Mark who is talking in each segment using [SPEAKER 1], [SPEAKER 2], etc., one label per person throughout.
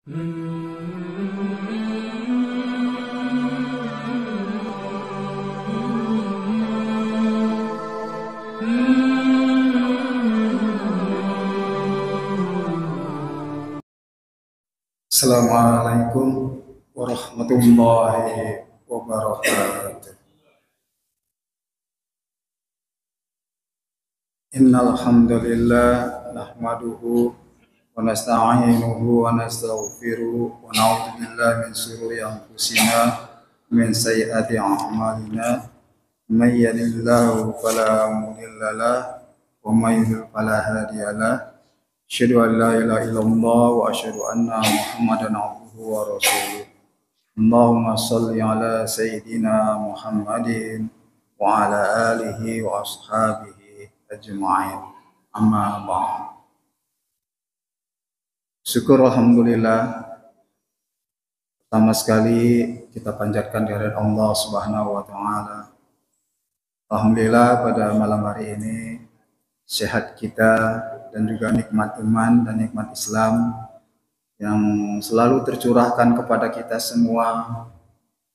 [SPEAKER 1] Assalamualaikum warahmatullahi wabarakatuh. Innal hamdalillah nahmaduhu wa nasta'inuhu wa nastaghfiruh wa na'udzu billahi min shururi anfusina min sayyiati a'malina may yahdihillahu fala mudilla lahu wa may yudlil fala hadiya lahu. Asyhadu an la ilaha illallah wa asyhadu anna Muhammadan abduhu wa rasuluh. Allahumma shalli ala sayyidina Muhammadin wa ala alihi wa ashabihi ajma'in. Amma ba'd. Syukur alhamdulillah, pertama sekali kita panjatkan kehadirat Allah Subhanahu wa taala. Alhamdulillah pada malam hari ini sehat kita dan juga nikmat iman dan nikmat Islam yang selalu tercurahkan kepada kita semua.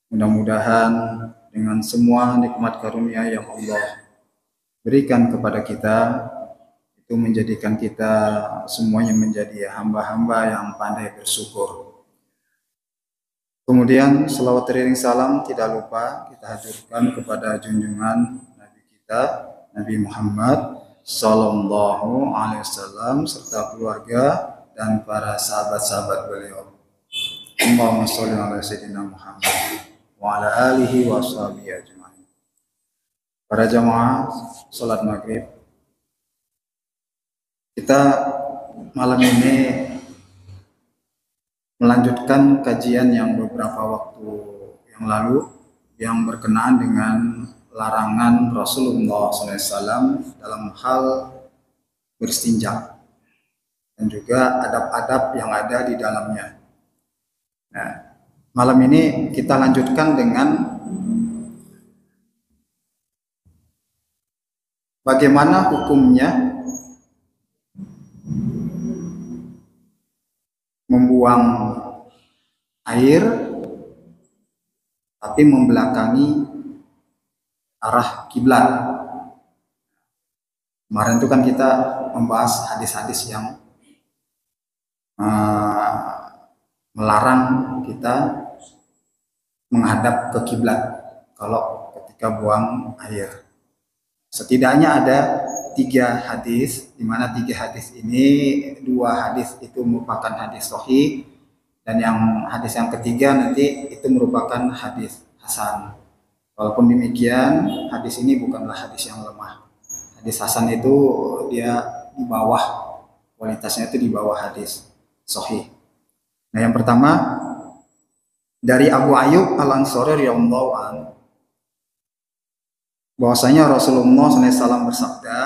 [SPEAKER 1] Mudah-mudahan dengan semua nikmat karunia yang Allah berikan kepada kita, itu menjadikan kita semuanya menjadi hamba-hamba yang pandai bersyukur. Kemudian selawat teriring salam tidak lupa kita haturkan kepada junjungan Nabi kita, Nabi Muhammad Sallallahu Alaihi Wasallam serta keluarga dan para sahabat-sahabat beliau. Allahumma sholli ala sayyidina Muhammad wa ala alihi wa sahbihi ajma'in. Para jamaah salat maghrib, kita malam ini melanjutkan kajian yang beberapa waktu yang lalu yang berkenaan dengan larangan Rasulullah SAW dalam hal berstinja dan juga adab-adab yang ada di dalamnya. Nah, malam ini kita lanjutkan dengan bagaimana hukumnya membuang air tapi membelakangi arah kiblat. Kemarin itu kan kita membahas hadis-hadis yang melarang kita menghadap ke kiblat kalau ketika buang air. Setidaknya ada 3 hadis, di mana 3 hadis ini 2 hadis itu merupakan hadis sahih dan yang hadis yang ketiga nanti itu merupakan hadis hasan. Walaupun demikian, hadis ini bukanlah hadis yang lemah. Hadis hasan itu dia di bawah, kualitasnya itu di bawah hadis sahih. Nah, yang pertama dari Abu Ayyub Al-Ansari radhiyallahu anhu, bahwasanya Rasulullah SAW bersabda,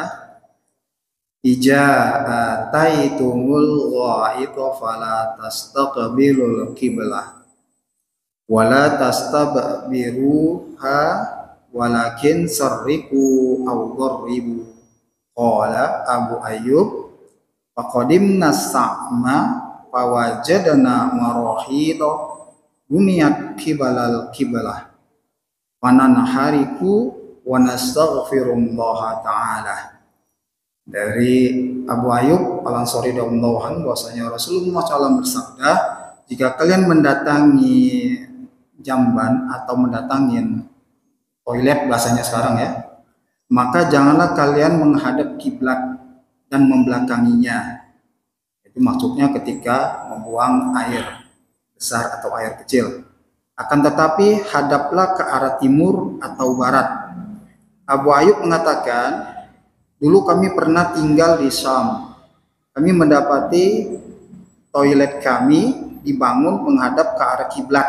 [SPEAKER 1] "Ija ataitumul ghaita fala tastaqbilul qiblah wala tastabbiruha walakin sarriku aw dharribu." Qala Abu Ayyub, faqadimna sa'ma fawajadna marahida buniyat qibalal qiblah wa nanhariku wa nastaghfirullah ta'ala. Dari Abu Ayyub Al-Ansari radhiyallahu anhu, bahwasanya Rasulullah SAW bersabda, jika kalian mendatangi jamban atau mendatangi toilet bahasanya sekarang ya, maka janganlah kalian menghadap kiblat dan membelakanginya. Itu maksudnya ketika membuang air besar atau air kecil. Akan tetapi hadaplah ke arah timur atau barat. Abu Ayyub mengatakan, dulu kami pernah tinggal di Syam. Kami mendapati toilet kami dibangun menghadap ke arah kiblat.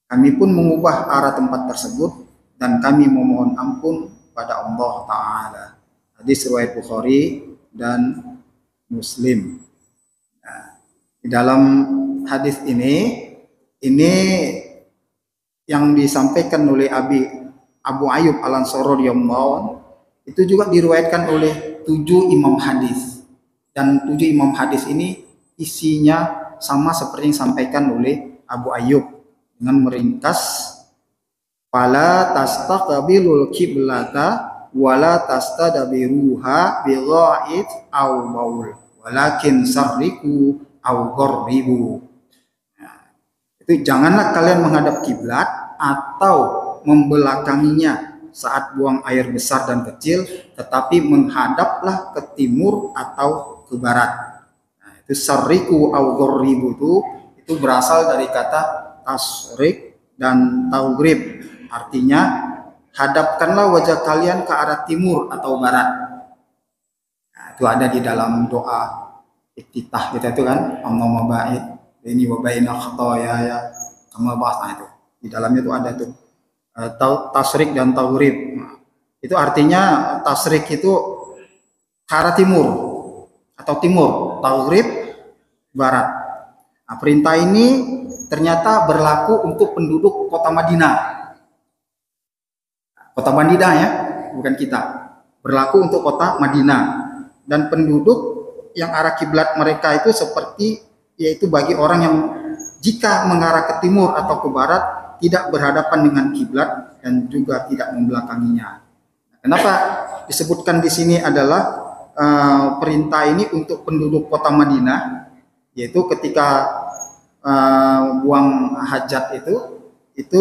[SPEAKER 1] Kami pun mengubah arah tempat tersebut dan kami memohon ampun pada Allah Ta'ala. Hadis riwayat Bukhari dan Muslim. Nah, di dalam hadis ini yang disampaikan oleh Abu Ayyub Al-Ansari radhiyallahu anhu itu juga diriwayatkan oleh 7 imam hadis, dan 7 imam hadis ini isinya sama seperti yang disampaikan oleh Abu Ayyub dengan meringkas, fala tastaqbilul qiblata wala tastadbiruha bigha'id aw baul walakin sarriku aw gharribu. Nah, itu janganlah kalian menghadap kiblat atau membelakanginya saat buang air besar dan kecil, tetapi menghadaplah ke timur atau ke barat. Nah, itu sarriku aw gharribu itu berasal dari kata tasrik dan taghrib, artinya hadapkanlah wajah kalian ke arah timur atau barat. Nah, itu ada di dalam doa iftitah kita itu kan, Allahumma ba'id baini wa baina khataaya kama bahasa itu. Di dalamnya itu ada tuh tasrik dan taghrib. Nah, itu artinya tasrik itu ke arah timur atau timur, taghrib barat. Nah, perintah ini ternyata berlaku untuk penduduk kota Madinah. Kota Madinah ya, bukan kita. Berlaku untuk kota Madinah. Dan penduduk yang arah kiblat mereka itu seperti, yaitu bagi orang yang jika mengarah ke timur atau ke barat tidak berhadapan dengan kiblat dan juga tidak membelakanginya. Kenapa disebutkan di sini adalah perintah ini untuk penduduk kota Madinah, yaitu ketika buang hajat itu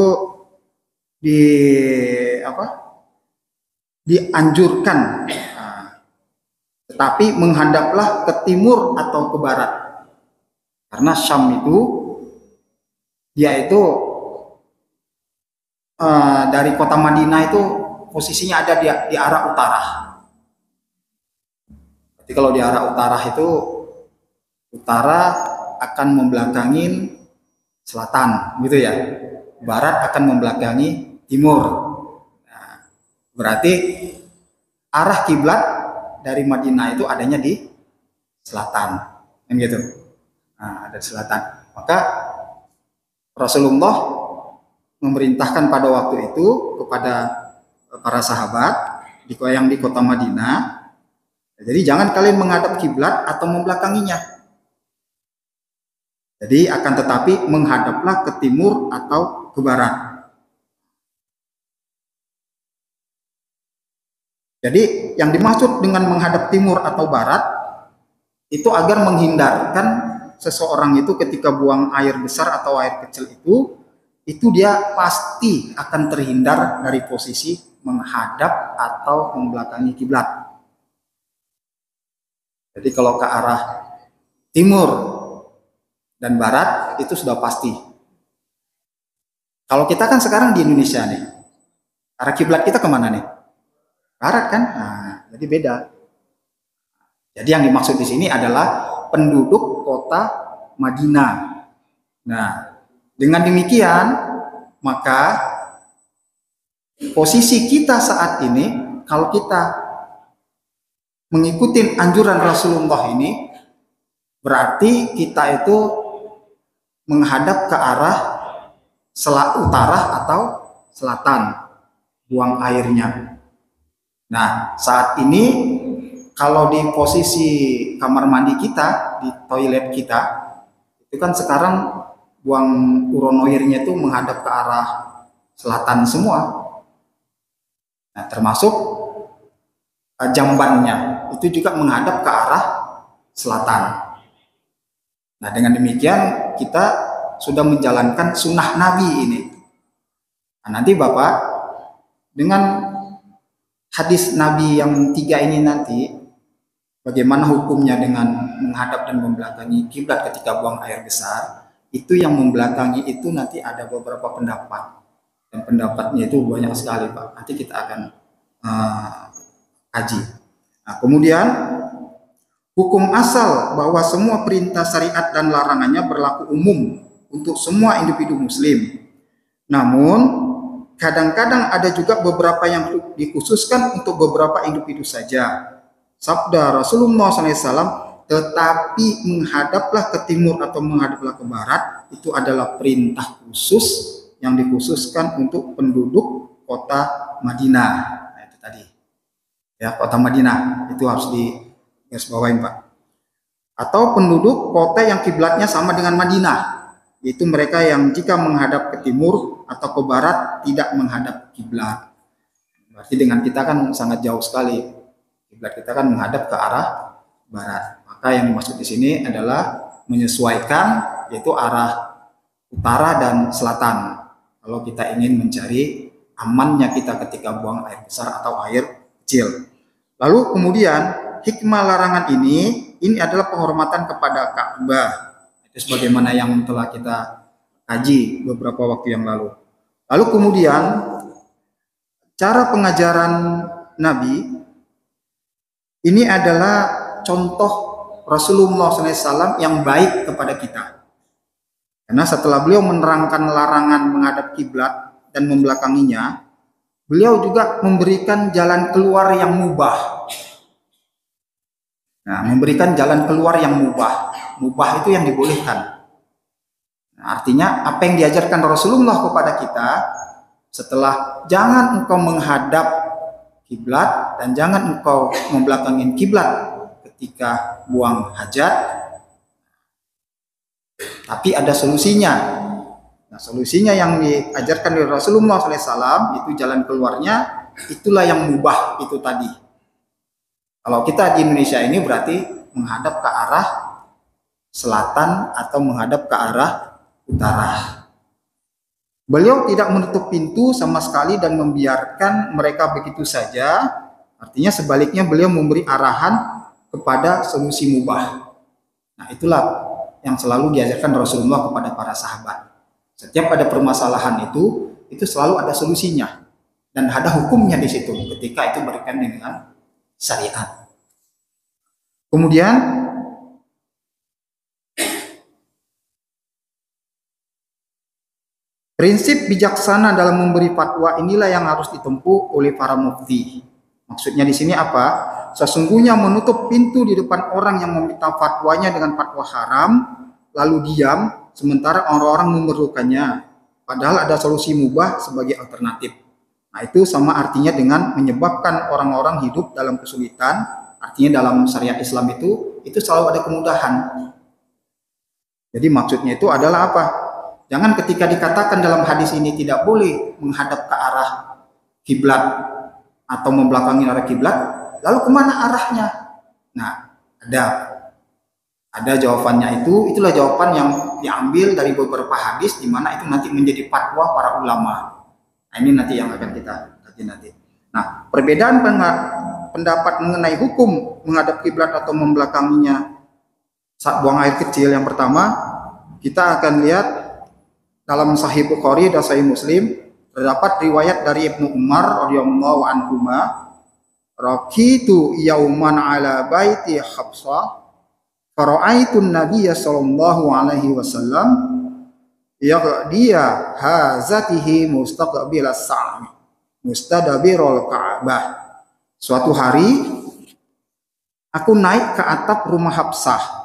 [SPEAKER 1] dianjurkan, tetapi menghadaplah ke timur atau ke barat, karena Syam itu dia itu dari kota Madinah itu posisinya ada di arah utara. Jadi kalau di arah utara itu, utara akan membelakangi selatan gitu ya, barat akan membelakangi timur. Nah, berarti arah kiblat dari Madinah itu adanya di selatan, kan gitu. Nah, ada di selatan. Maka Rasulullah memerintahkan pada waktu itu kepada para sahabat yang di kota Madinah, jadi jangan kalian menghadap kiblat atau membelakanginya. Jadi akan tetapi menghadaplah ke timur atau ke barat. Jadi yang dimaksud dengan menghadap timur atau barat itu agar menghindarkan seseorang itu ketika buang air besar atau air kecil itu dia pasti akan terhindar dari posisi menghadap atau membelakangi kiblat. Jadi kalau ke arah timur dan barat itu sudah pasti. Kalau kita kan sekarang di Indonesia nih, arah kiblat kita kemana nih? Barat kan? Nah, jadi beda. Jadi yang dimaksud di sini adalah penduduk kota Madinah. Nah, dengan demikian maka posisi kita saat ini, kalau kita mengikuti anjuran Rasulullah ini, berarti kita itu menghadap ke arah utara atau selatan buang airnya. Nah, saat ini kalau di posisi kamar mandi kita, di toilet kita, itu kan sekarang buang uronoirnya itu menghadap ke arah selatan semua. Nah, termasuk jambannya itu juga menghadap ke arah selatan. Nah, dengan demikian kita sudah menjalankan sunnah Nabi ini. Nah, nanti Bapak dengan hadis Nabi yang 3 ini nanti, bagaimana hukumnya dengan menghadap dan membelakangi kiblat ketika buang air besar, itu yang membelakangi itu nanti ada beberapa pendapat. Dan pendapatnya itu banyak sekali Pak. Nanti kita akan kaji. Nah, kemudian hukum asal bahwa semua perintah syariat dan larangannya berlaku umum untuk semua individu muslim. Namun kadang-kadang ada juga beberapa yang dikhususkan untuk beberapa individu saja. Sabda Rasulullah SAW, tetapi menghadaplah ke timur atau menghadaplah ke barat, itu adalah perintah khusus yang dikhususkan untuk penduduk kota Madinah. Nah, itu tadi. Ya, kota Madinah itu harus digarisbawahi, Pak. atau penduduk kota yang kiblatnya sama dengan Madinah, yaitu mereka yang jika menghadap ke timur atau ke barat tidak menghadap kiblat. Berarti dengan kita kan sangat jauh sekali. Kiblat kita kan menghadap ke arah barat. Maka yang dimaksud di sini adalah menyesuaikan, yaitu arah utara dan selatan. Kalau kita ingin mencari amannya kita ketika buang air besar atau air kecil. Lalu kemudian hikmah larangan ini adalah penghormatan kepada Ka'bah. Itu sebagaimana yang telah kita kaji beberapa waktu yang lalu. Lalu kemudian cara pengajaran Nabi ini adalah contoh Rasulullah SAW yang baik kepada kita. Karena setelah beliau menerangkan larangan menghadap kiblat dan membelakanginya, beliau juga memberikan jalan keluar yang mubah. Nah, memberikan jalan keluar yang mubah. Mubah itu yang dibolehkan. Nah, artinya apa yang diajarkan Rasulullah kepada kita setelah jangan engkau menghadap kiblat dan jangan engkau membelakangin kiblat ketika buang hajat, tapi ada solusinya. Nah, solusinya yang diajarkan oleh Rasulullah SAW itu jalan keluarnya, itulah yang mubah itu tadi. Kalau kita di Indonesia ini berarti menghadap ke arah selatan atau menghadap ke arah utara. Beliau tidak menutup pintu sama sekali dan membiarkan mereka begitu saja. Artinya sebaliknya beliau memberi arahan kepada solusi mubah. Nah, itulah yang selalu diajarkan Rasulullah kepada para sahabat. Setiap ada permasalahan itu selalu ada solusinya dan ada hukumnya di situ ketika itu berkaitan dengan syariat. Kemudian prinsip bijaksana dalam memberi fatwa inilah yang harus ditempuh oleh para mufti. Maksudnya di sini apa? Sesungguhnya menutup pintu di depan orang yang meminta fatwanya dengan fatwa haram, lalu diam, sementara orang-orang memerlukannya. Padahal ada solusi mubah sebagai alternatif. Nah, itu sama artinya dengan menyebabkan orang-orang hidup dalam kesulitan. Artinya dalam syariat Islam itu selalu ada kemudahan. Jadi maksudnya itu adalah apa? Jangan ketika dikatakan dalam hadis ini tidak boleh menghadap ke arah kiblat atau membelakangi arah kiblat, lalu kemana arahnya? Nah, ada jawabannya itulah jawaban yang diambil dari beberapa hadis di mana itu nanti menjadi fatwa para ulama. Nah, ini nanti yang akan kita kaji nanti. Nah, perbedaan pendapat mengenai hukum menghadap kiblat atau membelakanginya saat buang air kecil yang pertama, kita akan lihat dalam Sahih Bukhari dan Sahih Muslim terdapat riwayat dari Ibnu Umar radhiyallahu anhuma, raqitu yauman ala baiti Hafsah fara'aitun nabiyya sallallahu alaihi wasallam yaqdiya hazatihi mustaqbilas sa'mi mustadbirul Ka'bah. Suatu hari aku naik ke atap rumah Hafsah.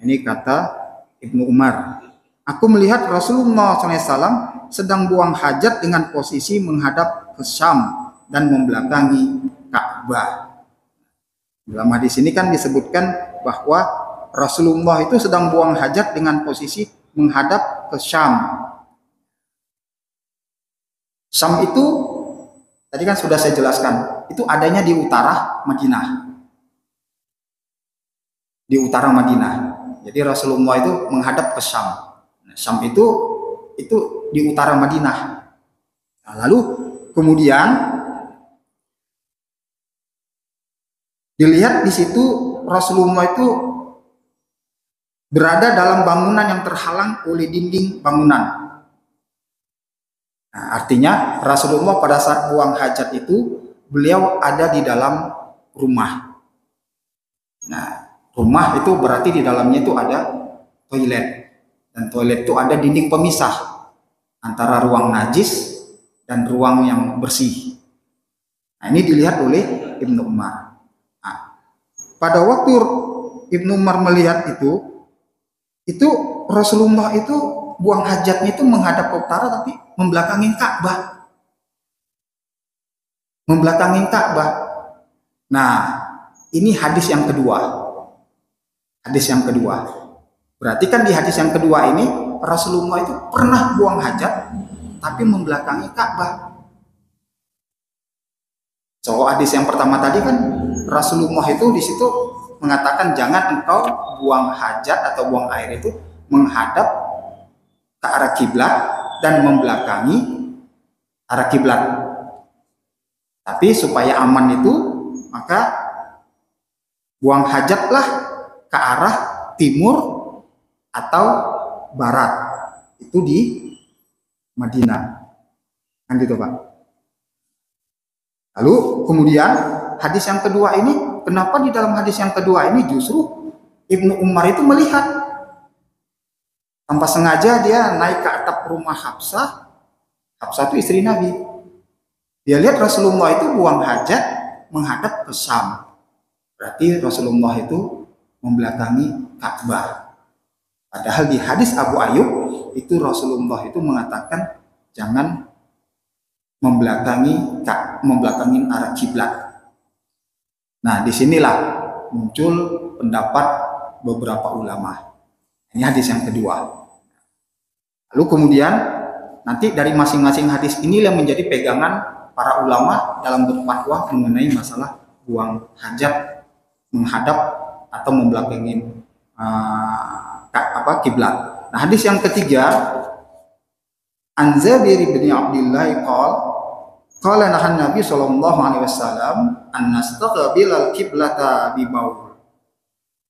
[SPEAKER 1] Ini kata Ibnu Umar. Aku melihat Rasulullah SAW sedang buang hajat dengan posisi menghadap ke Syam dan membelakangi Ka'bah. Dalam hadis ini kan disebutkan bahwa Rasulullah itu sedang buang hajat dengan posisi menghadap ke Syam. Syam itu tadi kan sudah saya jelaskan, itu adanya di utara Madinah. Di utara Madinah. Jadi Rasulullah itu menghadap ke Syam. Syam itu di utara Madinah. Nah, lalu kemudian dilihat di situ Rasulullah itu berada dalam bangunan yang terhalang oleh dinding bangunan. Nah, artinya Rasulullah pada saat buang hajat itu beliau ada di dalam rumah. Nah, rumah itu berarti di dalamnya itu ada toilet. Dan toilet itu ada dinding pemisah antara ruang najis dan ruang yang bersih. Nah, ini dilihat oleh Ibnu Umar. Nah, pada waktu Ibnu Umar melihat itu Rasulullah itu buang hajatnya itu menghadap ke utara tapi membelakangi Ka'bah. Membelakangi Ka'bah. Nah, ini hadis yang kedua. hadis yang kedua. Berarti kan di hadis yang kedua ini Rasulullah itu pernah buang hajat tapi membelakangi Ka'bah. So hadis yang pertama tadi kan Rasulullah itu di situ mengatakan jangan engkau buang hajat atau buang air itu menghadap ke arah kiblat dan membelakangi arah kiblat. Tapi supaya aman itu maka buang hajatlah ke arah timur atau barat. Itu di Madinah. Kan gitu, Pak. Lalu kemudian hadis yang kedua ini, kenapa di dalam hadis yang kedua ini justru Ibnu Umar itu melihat tanpa sengaja dia naik ke atap rumah Hafsah. Hafsah itu istri Nabi. Dia lihat Rasulullah itu buang hajat menghadap ke Syam. Berarti Rasulullah itu membelakangi Ka'bah. Padahal di hadis Abu Ayyub itu Rasulullah itu mengatakan jangan membelakangi arah kiblat. Nah, disinilah muncul pendapat beberapa ulama. Ini hadis yang kedua. Lalu kemudian nanti dari masing-masing hadis inilah menjadi pegangan para ulama dalam berfatwa mengenai masalah buang hajat menghadap atau membelakangi kiblat. Nah, hadis yang ketiga, An Jabir bin Abdullah qala nahan Nabi sallallahu alaihi wasallam an nastaqbilal qiblata bi baul.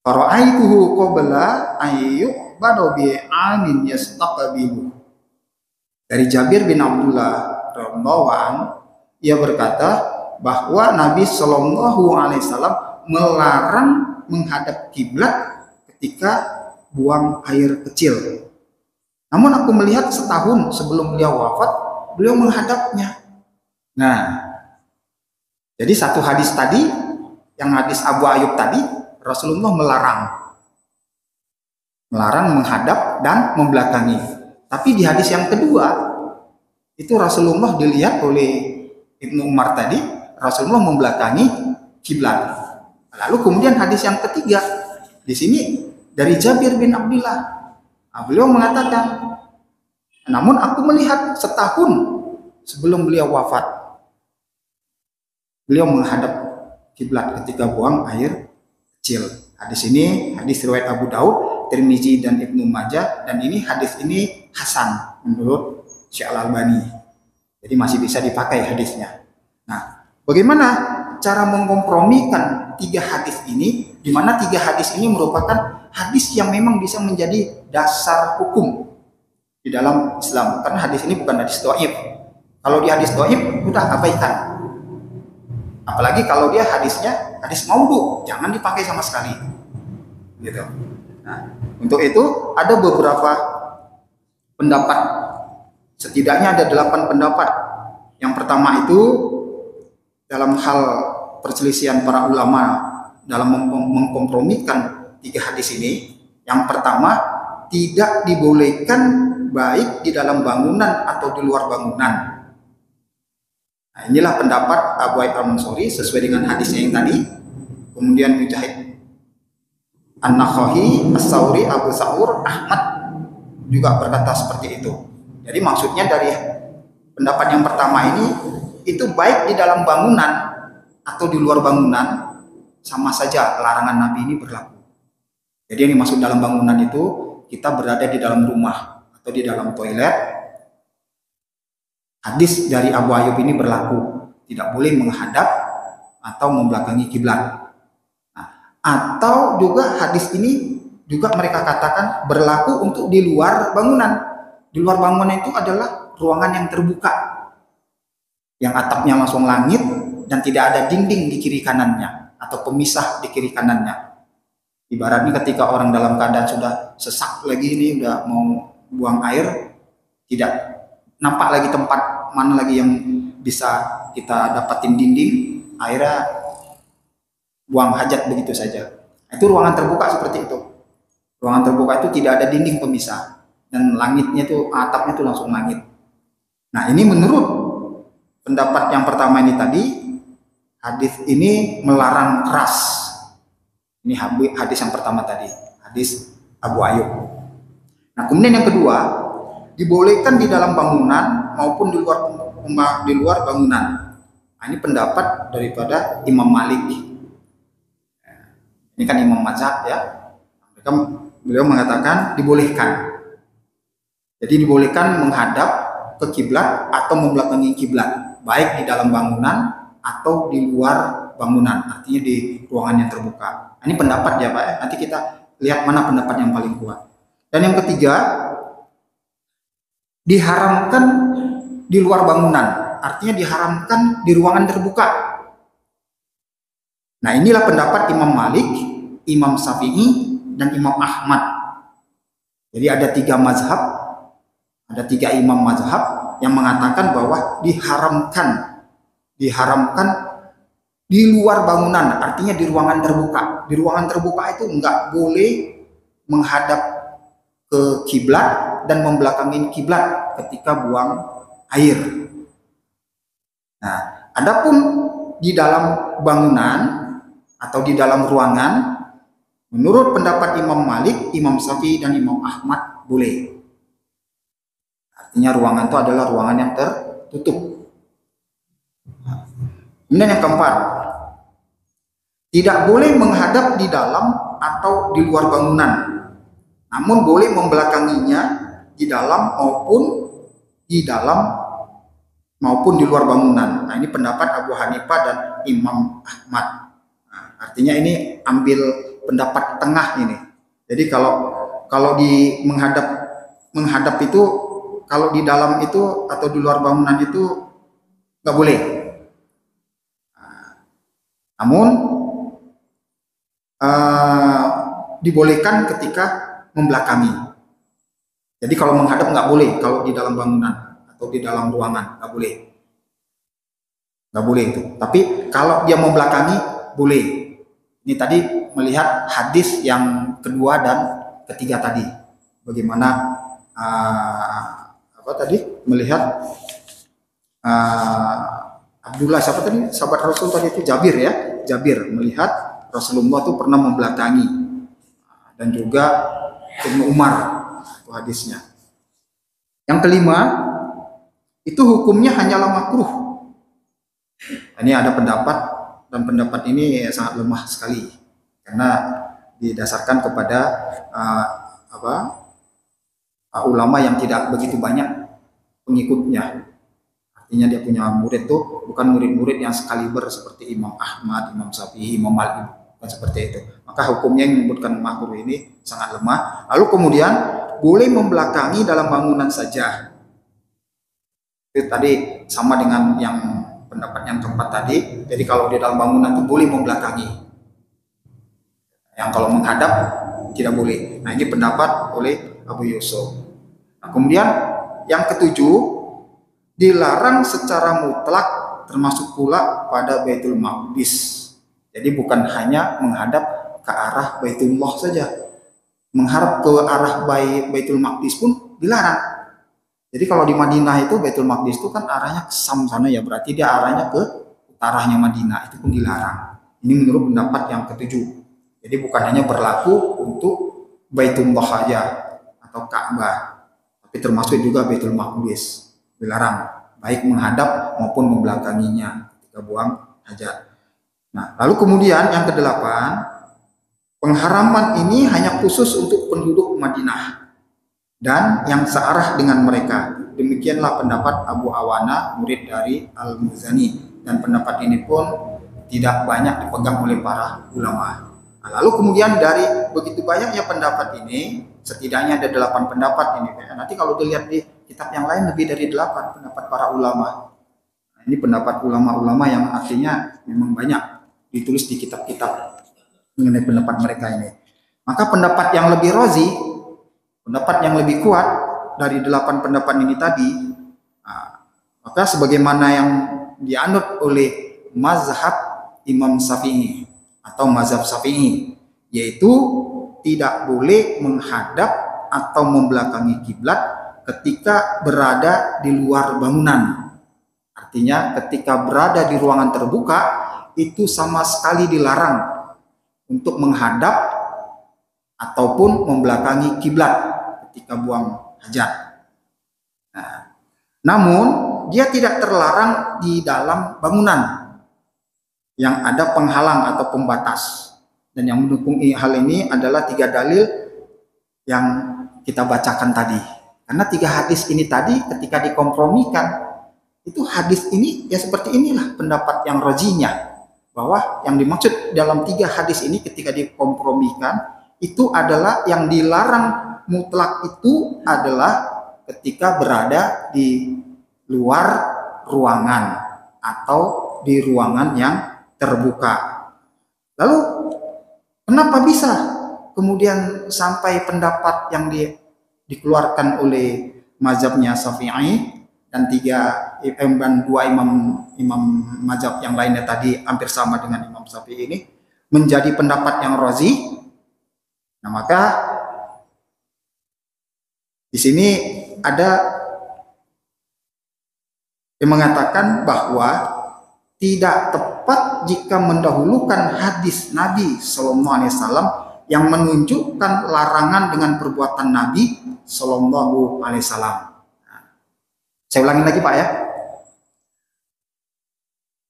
[SPEAKER 1] Fara'aituhu qabla ayyubadu bi amin yastaqbilu. Dari Jabir bin Abdullah radhiyallahu anhu, ia berkata bahwa Nabi sallallahu alaihi wasallam melarang menghadap kiblat ketika buang air kecil. Namun aku melihat setahun sebelum beliau wafat, beliau menghadapnya. Nah, jadi satu hadis tadi, yang hadis Abu Ayyub tadi, Rasulullah melarang menghadap dan membelakangi. Tapi di hadis yang kedua, itu Rasulullah dilihat oleh Ibnu Umar tadi, Rasulullah membelakangi kiblat. Lalu kemudian hadis yang ketiga, di sini dari Jabir bin Abdullah. Beliau mengatakan, namun aku melihat setahun sebelum beliau wafat, beliau menghadap kiblat ketika buang air kecil. Hadis ini hadis riwayat Abu Daud, Tirmizi dan Ibnu Majah, dan ini hadis ini hasan menurut Syekh Al-Albani. Jadi masih bisa dipakai hadisnya. Nah, bagaimana cara mengkompromikan tiga hadis ini, di mana tiga hadis ini merupakan hadis yang memang bisa menjadi dasar hukum di dalam Islam. Karena hadis ini bukan hadis dhaif. Kalau di hadis dhaif udah abaikan. Apalagi kalau dia hadisnya hadis maudhu, jangan dipakai sama sekali. Gitu. Nah, untuk itu ada beberapa pendapat. Setidaknya ada 8 pendapat. Yang pertama itu dalam hal perselisihan para ulama dalam mengkompromikan tiga hadis ini. Yang pertama, tidak dibolehkan baik di dalam bangunan atau di luar bangunan. Nah, inilah pendapat Abu Ayyub Al-Mansuri sesuai dengan hadisnya yang tadi. Kemudian Mujahid, An-Nakha'i, As-Sauri, Abu Sa'ur, Ahmad juga berkata seperti itu. Jadi maksudnya dari pendapat yang pertama ini, itu baik di dalam bangunan atau di luar bangunan, sama saja larangan Nabi ini berlaku. Jadi yang dimaksud dalam bangunan itu kita berada di dalam rumah atau di dalam toilet. Hadis dari Abu Ayyub ini berlaku, tidak boleh menghadap atau membelakangi kiblat. Nah, atau juga hadis ini juga mereka katakan berlaku untuk di luar bangunan. Di luar bangunan itu adalah ruangan yang terbuka, yang atapnya langsung langit dan tidak ada dinding di kiri kanannya atau pemisah di kiri kanannya. Ibaratnya ketika orang dalam keadaan sudah sesak lagi ini, udah mau buang air, tidak nampak lagi tempat mana lagi yang bisa kita dapatin dinding, akhirnya buang hajat begitu saja. Itu ruangan terbuka seperti itu. Ruangan terbuka itu tidak ada dinding pemisah dan langitnya itu, atapnya itu langsung langit. Nah, ini menurut pendapat yang pertama ini tadi, hadis ini melarang keras. Ini hadis yang pertama tadi. hadis Abu Ayyub. Nah, kemudian yang kedua, dibolehkan di dalam bangunan maupun di luar bangunan. Nah, ini pendapat daripada Imam Malik. Ini kan imam mazhab ya. Beliau mengatakan dibolehkan. Jadi dibolehkan menghadap ke kiblat atau membelakangi kiblat, baik di dalam bangunan atau di luar bangunan, artinya di ruangan yang terbuka. Ini pendapat ya Pak ya. Nanti kita lihat mana pendapat yang paling kuat. Dan yang ketiga, diharamkan di luar bangunan, artinya diharamkan di ruangan terbuka. Nah, inilah pendapat Imam Malik, Imam Syafi'i, dan Imam Ahmad. Jadi ada tiga mazhab, ada tiga imam mazhab yang mengatakan bahwa diharamkan di luar bangunan, artinya di ruangan terbuka. Di ruangan terbuka itu nggak boleh menghadap ke kiblat dan membelakangi kiblat ketika buang air. Nah, adapun di dalam bangunan atau di dalam ruangan, menurut pendapat Imam Malik, Imam Syafi'i, dan Imam Ahmad boleh. Artinya ruangan itu adalah ruangan yang tertutup. Kemudian yang keempat, tidak boleh menghadap di dalam atau di luar bangunan, namun boleh membelakanginya di dalam maupun di luar bangunan. Nah, ini pendapat Abu Hanifah dan Imam Ahmad. Nah, artinya ini ambil pendapat tengah ini. Jadi kalau di menghadap itu, kalau di dalam itu atau di luar bangunan itu nggak boleh. Namun dibolehkan ketika membelakangi. Jadi kalau menghadap nggak boleh, kalau di dalam bangunan atau di dalam ruangan nggak boleh itu. Tapi kalau dia membelakangi boleh. Ini tadi melihat hadis yang kedua dan ketiga tadi. Bagaimana melihat Abdullah siapa tadi, sahabat Rasul tadi itu Jabir ya. Jabir melihat Rasulullah itu pernah membelakangi, dan juga Ibnu Umar, itu hadisnya. Yang kelima, itu hukumnya hanyalah makruh. Ini ada pendapat, dan pendapat ini sangat lemah sekali karena didasarkan kepada ulama yang tidak begitu banyak pengikutnya. Artinya dia punya murid tuh bukan murid-murid yang sekaliber seperti Imam Ahmad, Imam Syafi'i, Imam Malik, bukan seperti itu. Maka hukumnya yang menyebutkan makruh ini sangat lemah. Lalu kemudian boleh membelakangi dalam bangunan saja. Itu tadi sama dengan yang pendapat yang keempat tadi. Jadi kalau di dalam bangunan itu boleh membelakangi. Yang kalau menghadap tidak boleh. Nah, ini pendapat oleh Abu Yusuf. Nah, kemudian yang ketujuh, dilarang secara mutlak termasuk pula pada Baitul Maqdis. Jadi bukan hanya menghadap ke arah Baitullah saja. Menghadap ke arah Baitul Maqdis pun dilarang. Jadi kalau di Madinah itu Baitul Maqdis itu kan arahnya ke Sam sana ya, berarti dia arahnya ke utaranya Madinah, itu pun dilarang. Ini menurut pendapat yang ketujuh. Jadi bukan hanya berlaku untuk Baitullah saja atau Ka'bah, tapi termasuk juga Baitul Maqdis. Dilarang baik menghadap maupun membelakanginya ketika buang hajat. Nah, lalu kemudian yang kedelapan, pengharaman ini hanya khusus untuk penduduk Madinah dan yang searah dengan mereka. Demikianlah pendapat Abu Awana, murid dari Al-Muzani, dan pendapat ini pun tidak banyak dipegang oleh para ulama. Nah, lalu kemudian dari begitu banyaknya pendapat ini, setidaknya ada 8 pendapat ini. Nanti kalau dilihat di kitab yang lain lebih dari 8 pendapat para ulama. Nah, ini pendapat ulama-ulama yang artinya memang banyak ditulis di kitab-kitab mengenai pendapat mereka ini. Maka pendapat yang lebih razi, pendapat yang lebih kuat dari 8 pendapat ini tadi, maka sebagaimana yang dianut oleh mazhab Imam Syafi'i atau mazhab Syafi'i, yaitu tidak boleh menghadap atau membelakangi kiblat ketika berada di luar bangunan. Artinya ketika berada di ruangan terbuka itu sama sekali dilarang untuk menghadap ataupun membelakangi kiblat ketika buang hajat. Nah, namun dia tidak terlarang di dalam bangunan yang ada penghalang atau pembatas. Dan yang mendukung hal ini adalah 3 dalil yang kita bacakan tadi. Karena 3 hadis ini tadi ketika dikompromikan, itu hadis ini ya seperti inilah pendapat yang rojinya, bahwa yang dimaksud dalam 3 hadis ini ketika dikompromikan itu adalah yang dilarang mutlak itu adalah ketika berada di luar ruangan atau di ruangan yang terbuka. Lalu kenapa bisa kemudian sampai pendapat yang dikeluarkan oleh mazhabnya Syafi'i dan 2 imam mazhab yang lainnya tadi hampir sama dengan Imam Syafi'i ini menjadi pendapat yang razi? Nah, maka di sini ada yang mengatakan bahwa tidak tepat jika mendahulukan hadis Nabi Sallallahu Alaihi Wasallam yang menunjukkan larangan dengan perbuatan Nabi Sallallahu Alaihi Wasallam. Saya ulangi lagi Pak ya.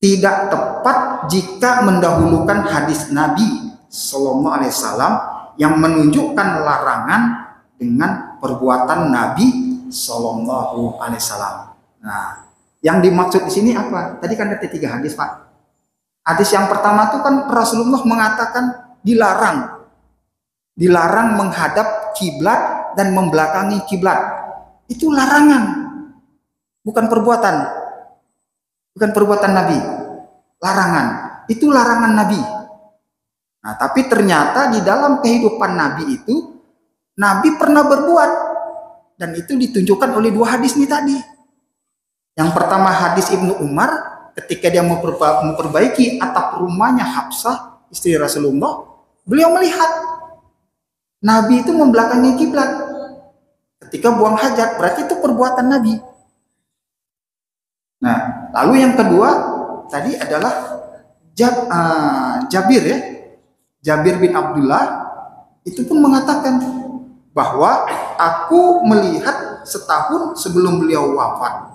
[SPEAKER 1] Tidak tepat jika mendahulukan hadis Nabi Sallallahu Alaihi Wasallam yang menunjukkan larangan dengan perbuatan Nabi Sallallahu Alaihi Wasallam. Nah, yang dimaksud di sini apa? Tadi kan ada 3 hadis Pak. Hadis yang pertama itu kan Rasulullah mengatakan dilarang menghadap kiblat dan membelakangi kiblat. Itu larangan, bukan perbuatan. Bukan perbuatan Nabi. Larangan. Itu larangan Nabi. Nah, tapi ternyata di dalam kehidupan Nabi itu Nabi pernah berbuat, dan itu ditunjukkan oleh 2 hadis ini tadi. Yang pertama hadis Ibnu Umar ketika dia memperbaiki atap rumahnya Hafsah istri Rasulullah, beliau melihat Nabi itu membelakangi kiblat ketika buang hajat, berarti itu perbuatan Nabi. Nah, lalu yang kedua tadi adalah Jabir ya. Jabir bin Abdullah itu pun mengatakan bahwa aku melihat setahun sebelum beliau wafat,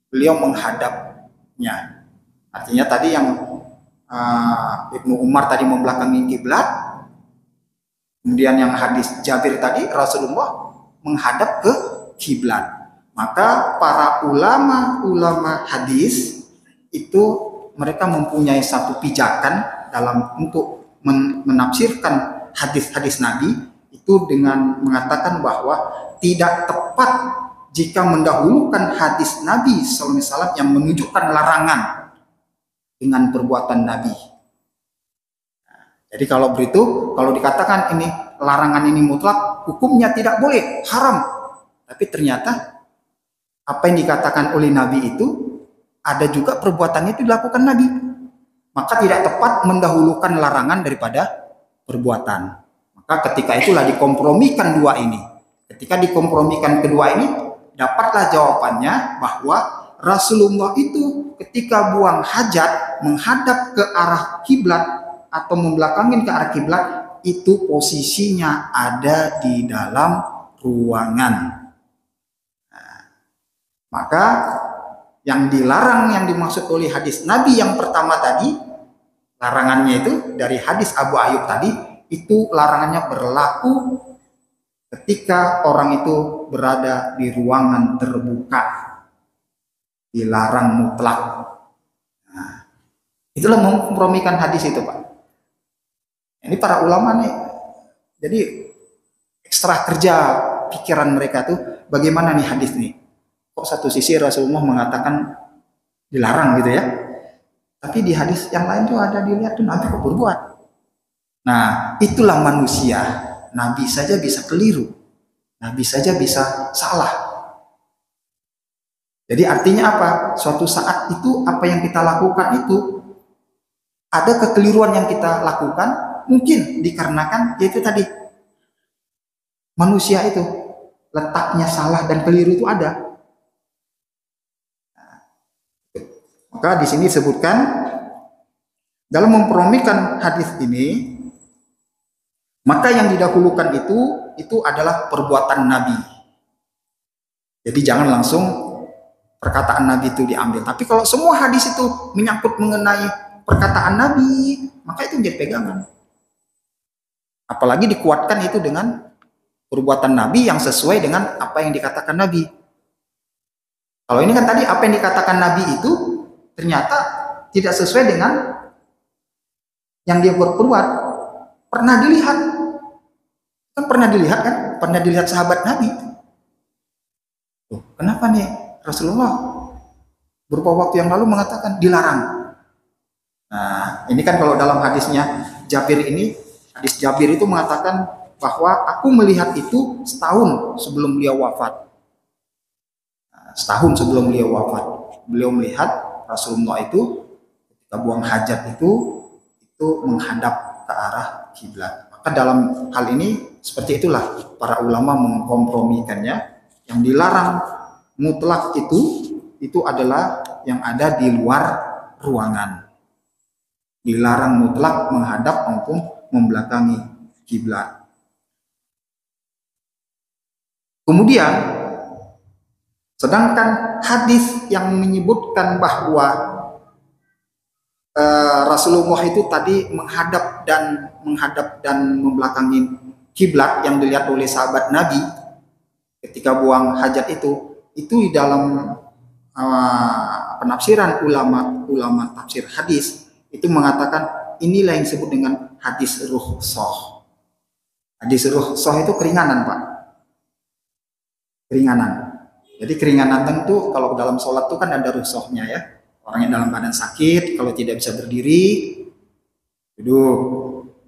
[SPEAKER 1] beliau menghadapnya. Artinya tadi yang Ibnu Umar tadi membelakangi kiblat, kemudian yang hadis Jabir tadi Rasulullah menghadap ke kiblat. Maka para ulama hadis itu mereka mempunyai satu pijakan dalam untuk menafsirkan hadis-hadis Nabi itu dengan mengatakan bahwa tidak tepat jika mendahulukan hadis Nabi SAW yang menunjukkan larangan dengan perbuatan Nabi. Jadi kalau begitu, kalau dikatakan ini larangan ini mutlak, hukumnya tidak boleh, haram. Tapi ternyata apa yang dikatakan oleh Nabi itu ada juga perbuatannya itu dilakukan Nabi. Maka tidak tepat mendahulukan larangan daripada perbuatan. Maka ketika itulah dikompromikan 2 ini. Ketika dikompromikan kedua ini, dapatlah jawabannya bahwa Rasulullah itu ketika buang hajat menghadap ke arah kiblat atau membelakangin ke arah kiblat, itu posisinya ada di dalam ruangan. Nah, maka yang dilarang yang dimaksud oleh hadis Nabi yang pertama tadi, larangannya itu dari hadis Abu Ayyub tadi, itu larangannya berlaku ketika orang itu berada di ruangan terbuka, dilarang mutlak. Nah, itulah memkompromikan hadis itu Pak. Ini para ulama nih, jadi ekstra kerja pikiran mereka tuh bagaimana nih hadis nih. Kok satu sisi Rasulullah mengatakan dilarang gitu ya, tapi di hadis yang lain tuh ada dilihat tuh Nabi kok berbuat. Nah, itulah manusia. Nabi saja bisa keliru, Nabi saja bisa salah. Jadi artinya apa? Suatu saat itu apa yang kita lakukan itu ada kekeliruan yang kita lakukan, mungkin dikarenakan yaitu tadi manusia itu letaknya salah dan keliru itu ada. Maka di sini disebutkan dalam mempromikan hadis ini, Maka yang didahulukan itu adalah perbuatan Nabi. Jadi jangan langsung perkataan Nabi itu diambil. Tapi kalau semua hadis itu menyangkut mengenai perkataan Nabi, maka itu menjadi pegangan. Apalagi dikuatkan itu dengan perbuatan Nabi yang sesuai dengan apa yang dikatakan Nabi. Kalau ini kan tadi apa yang dikatakan Nabi itu ternyata tidak sesuai dengan yang dia berbuat. Pernah dilihat kan? Pernah dilihat sahabat Nabi. Tuh, kenapa nih Rasulullah beberapa waktu yang lalu mengatakan dilarang? Nah, ini kan kalau dalam hadisnya Jabir ini, hadis Jabir itu mengatakan bahwa aku melihat itu setahun sebelum beliau wafat. Nah, setahun sebelum beliau wafat, beliau melihat Rasulullah itu ketika buang hajat itu menghadap ke arah kiblat. Maka dalam hal ini seperti itulah para ulama mengkompromikannya. Yang dilarang mutlak itu adalah yang ada di luar ruangan. Dilarang mutlak menghadap maupun membelakangi kiblat. Kemudian sedangkan hadis yang menyebutkan bahwa Rasulullah itu tadi menghadap dan membelakangi kiblat yang dilihat oleh sahabat Nabi ketika buang hajat itu di dalam penafsiran ulama tafsir hadis itu mengatakan inilah yang disebut dengan hadis rukhsah. Hadis rukhsah itu keringanan, Pak. Keringanan. Jadi keringanan tentu kalau dalam sholat itu kan ada rukhsahnya ya. Orang yang dalam keadaan sakit kalau tidak bisa berdiri duduk.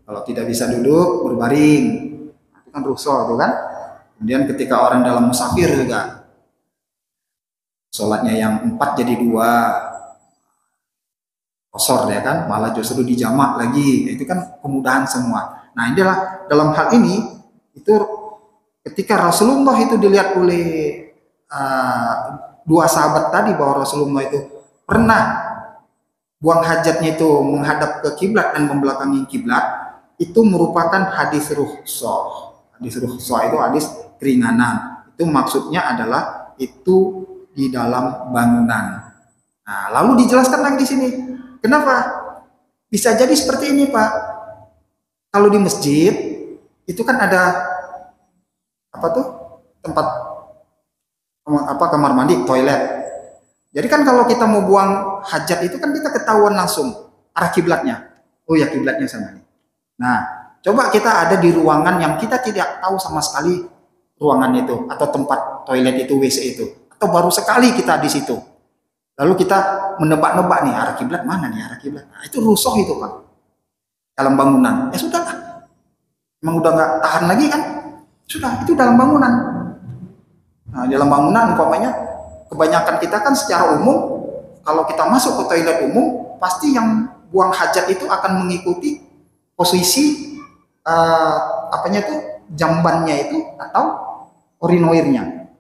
[SPEAKER 1] Kalau tidak bisa duduk berbaring. Itu kan rukhsah itu kan. Kemudian ketika orang dalam musafir juga sholatnya yang 4 jadi 2 kosor ya kan, malah justru dijamak lagi, itu kan kemudahan semua. Nah inilah dalam hal ini itu ketika Rasulullah itu dilihat oleh dua sahabat tadi bahwa Rasulullah itu pernah buang hajatnya itu menghadap ke kiblat dan membelakangi kiblat, itu merupakan hadis rukhsah. Hadis rukhsah itu hadis keringanan. Itu maksudnya adalah itu di dalam bangunan. Nah, lalu dijelaskan lagi di sini. Kenapa? Bisa jadi seperti ini, Pak. Kalau di masjid itu kan ada tempat kamar mandi, toilet. Jadi kan kalau kita mau buang hajat itu kan kita ketahuan langsung arah kiblatnya. Oh ya kiblatnya sana nih. Nah, coba kita ada di ruangan yang kita tidak tahu sama sekali ruangan itu atau tempat toilet itu, WC itu, atau baru sekali kita di situ. Lalu kita menebak-nebak nih arah kiblat mana nih arah kiblat. Nah, itu rusuh itu, Pak. Dalam bangunan. Ya sudah lah. Emang udah nggak tahan lagi kan? Sudah, itu dalam bangunan. Nah, dalam bangunan umpamanya kebanyakan kita kan secara umum kalau kita masuk ke toilet umum pasti yang buang hajat itu akan mengikuti posisi jambannya itu atau urinoirnya.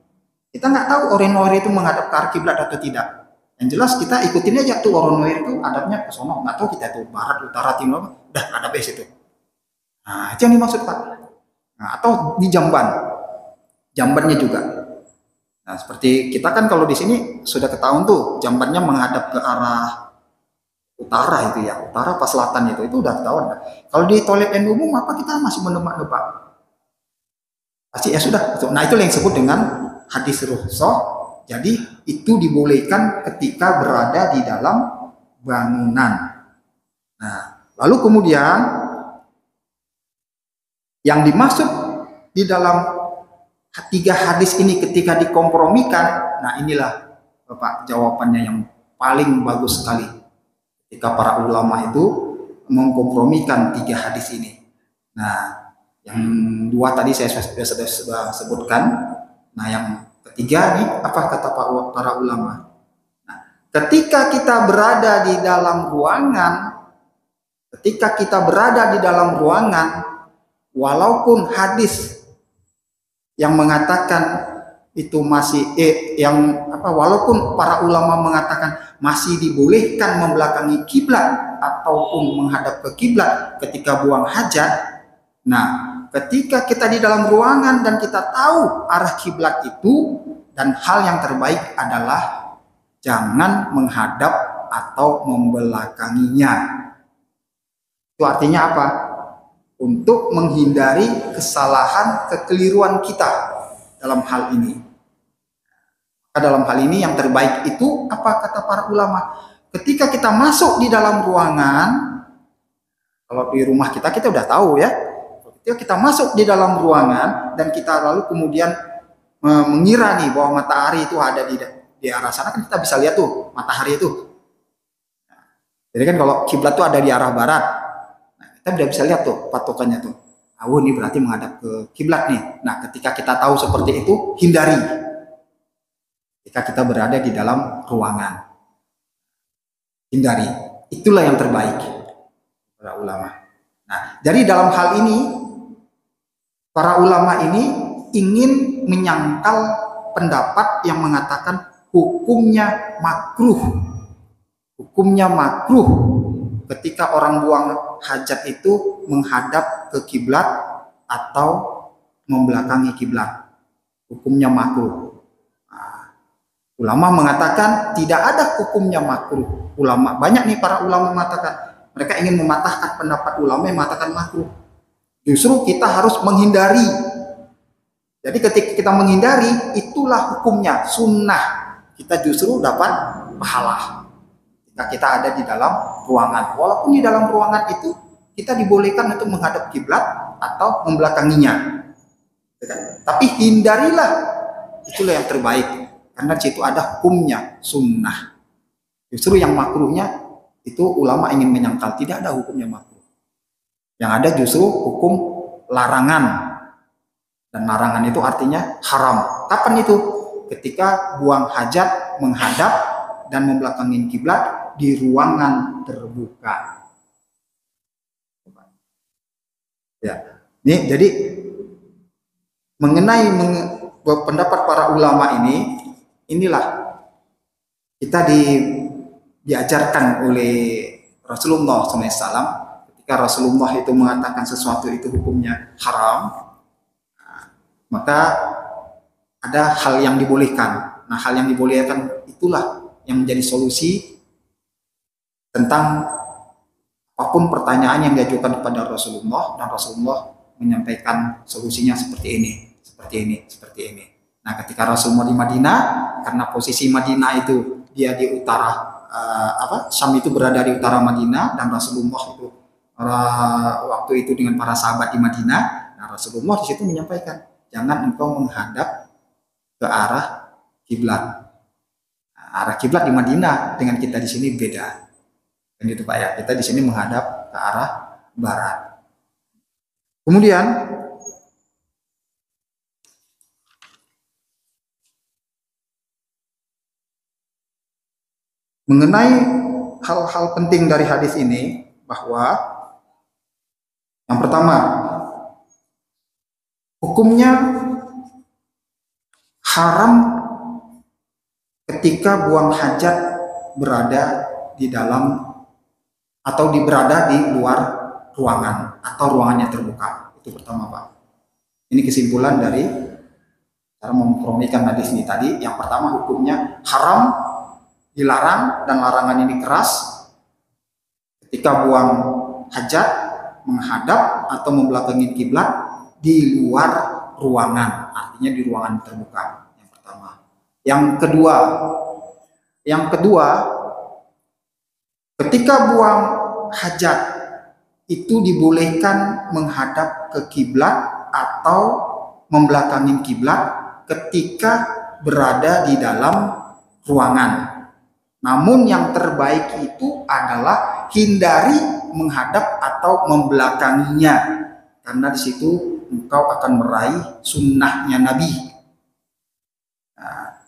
[SPEAKER 1] Kita nggak tahu urinoir itu menghadap ke arah kiblat atau tidak. Yang jelas kita ikutin aja tuh urinoir itu adabnya ke sono. Nggak tahu kita tuh barat, utara, timur, udah ada base itu. Nah, itu yang dimaksud Pak. Nah, atau di jambannya juga. Nah, seperti kita kan kalau di sini sudah ketahuan tuh jambannya menghadap ke arah utara itu ya, utara pas selatan itu udah ketahuan. Kalau di toilet yang umum apa kita masih menebak-nebak? Pasti ya sudah. Nah, itu yang disebut dengan hadis rukhsah. Jadi itu dibolehkan ketika berada di dalam bangunan. Nah, lalu kemudian yang dimaksud di dalam 3 hadis ini ketika dikompromikan, nah inilah Bapak jawabannya yang paling bagus sekali. Ketika para ulama itu mengkompromikan 3 hadis ini. Nah, yang 2 tadi saya sudah sebutkan. Nah, yang ketiga nih apa kata para ulama? Nah, ketika kita berada di dalam ruangan, walaupun hadis yang mengatakan itu masih walaupun para ulama mengatakan masih dibolehkan membelakangi kiblat ataupun menghadap ke kiblat ketika buang hajat. Nah, ketika kita di dalam ruangan dan kita tahu arah kiblat itu, dan hal yang terbaik adalah jangan menghadap atau membelakanginya. Itu artinya apa? Untuk menghindari kesalahan, kekeliruan kita dalam hal ini. Dalam hal ini yang terbaik itu apa kata para ulama? Ketika kita masuk di dalam ruangan, kalau di rumah kita udah tahu ya. Ketika kita masuk di dalam ruangan dan kita lalu kemudian mengira nih bahwa matahari itu ada di arah sana, kan kita bisa lihat tuh matahari itu. Jadi kan kalau kiblat tuh ada di arah barat, nah, kita udah bisa lihat tuh patokannya tuh. Oh, ini berarti menghadap ke kiblat nih. Nah, ketika kita tahu seperti itu, hindari. Ketika kita berada di dalam ruangan, hindari. Itulah yang terbaik para ulama. Nah, jadi dalam hal ini para ulama ini ingin menyangkal pendapat yang mengatakan hukumnya makruh. Hukumnya makruh ketika orang buang hajat itu menghadap ke kiblat atau membelakangi kiblat. Hukumnya makruh. Ulama mengatakan tidak ada hukumnya makruh. Ulama banyak nih para ulama mengatakan mereka ingin mematahkan pendapat ulama yang mengatakan makruh. Justru kita harus menghindari. Jadi ketika kita menghindari, itulah hukumnya sunnah. Kita justru dapat pahala. Ketika kita ada di dalam ruangan, walaupun di dalam ruangan itu kita dibolehkan untuk menghadap kiblat atau membelakanginya. Tapi hindarilah. Itulah yang terbaik. Karena di situ ada hukumnya sunnah. Justru yang makruhnya itu ulama ingin menyangkal, tidak ada hukumnya makruh. Yang ada justru hukum larangan. Dan larangan itu artinya haram. Kapan itu? Ketika buang hajat menghadap dan membelakangi kiblat di ruangan terbuka. Ya, ini jadi mengenai pendapat para ulama ini. Inilah kita diajarkan oleh Rasulullah SAW. Ketika Rasulullah itu mengatakan sesuatu itu hukumnya haram, maka ada hal yang dibolehkan. Nah, hal yang dibolehkan itulah yang menjadi solusi tentang apapun pertanyaan yang diajukan kepada Rasulullah, dan Rasulullah menyampaikan solusinya seperti ini, seperti ini, seperti ini. Nah, ketika Rasulullah di Madinah, karena posisi Madinah itu dia di utara, Syam itu berada di utara Madinah, dan Rasulullah itu waktu itu dengan para sahabat di Madinah. Nah, Rasulullah di situ menyampaikan, jangan engkau menghadap ke arah kiblat. Nah, arah kiblat di Madinah dengan kita di sini beda. Dan itu Pak ya, kita di sini menghadap ke arah barat. Kemudian mengenai hal-hal penting dari hadis ini, bahwa yang pertama, hukumnya haram ketika buang hajat berada di dalam atau berada di luar ruangan atau ruangannya terbuka. Itu pertama Pak. Ini kesimpulan dari cara mempromikan hadis ini tadi. Yang pertama, hukumnya haram, dilarang, dan larangan ini keras ketika buang hajat menghadap atau membelakangi kiblat di luar ruangan, artinya di ruangan terbuka. Yang pertama. Yang kedua, ketika buang hajat itu dibolehkan menghadap ke kiblat atau membelakangi kiblat ketika berada di dalam ruangan. Namun yang terbaik itu adalah hindari menghadap atau membelakanginya, karena di situ engkau akan meraih sunnahnya Nabi. Nah,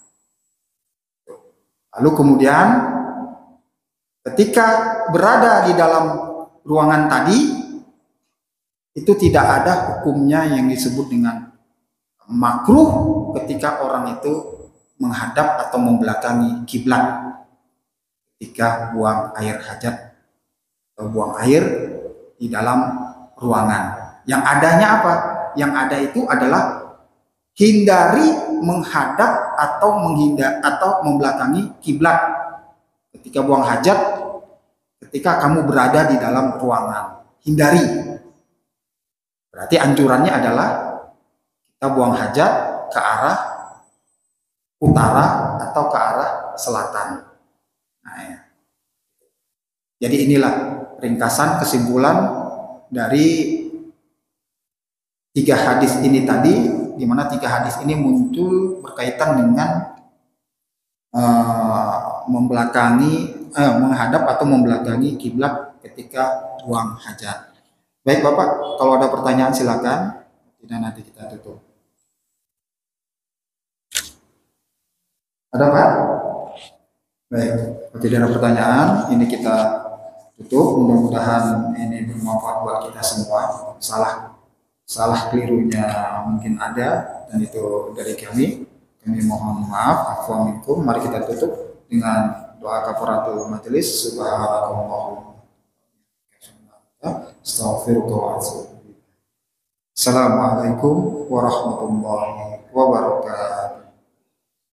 [SPEAKER 1] lalu kemudian ketika berada di dalam ruangan tadi, itu tidak ada hukumnya yang disebut dengan makruh ketika orang itu menghadap atau membelakangi kiblat ketika buang air hajat atau buang air di dalam ruangan. Yang adanya apa? Yang ada itu adalah hindari menghadap atau membelakangi kiblat ketika buang hajat, ketika kamu berada di dalam ruangan. Hindari. Berarti anjurannya adalah kita buang hajat ke arah utara atau ke arah selatan. Nah, ya. Jadi inilah ringkasan kesimpulan dari 3 hadis ini tadi, di mana 3 hadis ini muncul berkaitan dengan menghadap atau membelakangi kiblat ketika buang hajat. Baik Bapak, kalau ada pertanyaan silakan. Tidak, nanti kita tutup. Ada Pak? Baik, kalau tidak ada pertanyaan, ini kita tutup. Mudah-mudahan ini bermanfaat buat kita semua. Salah kelirunya mungkin ada, dan itu dari kami. Kami mohon maaf, afwan minkum. Mari kita tutup dengan doa kafaratul majelis. Subhanallah. Assalamualaikum warahmatullahi wabarakatuh.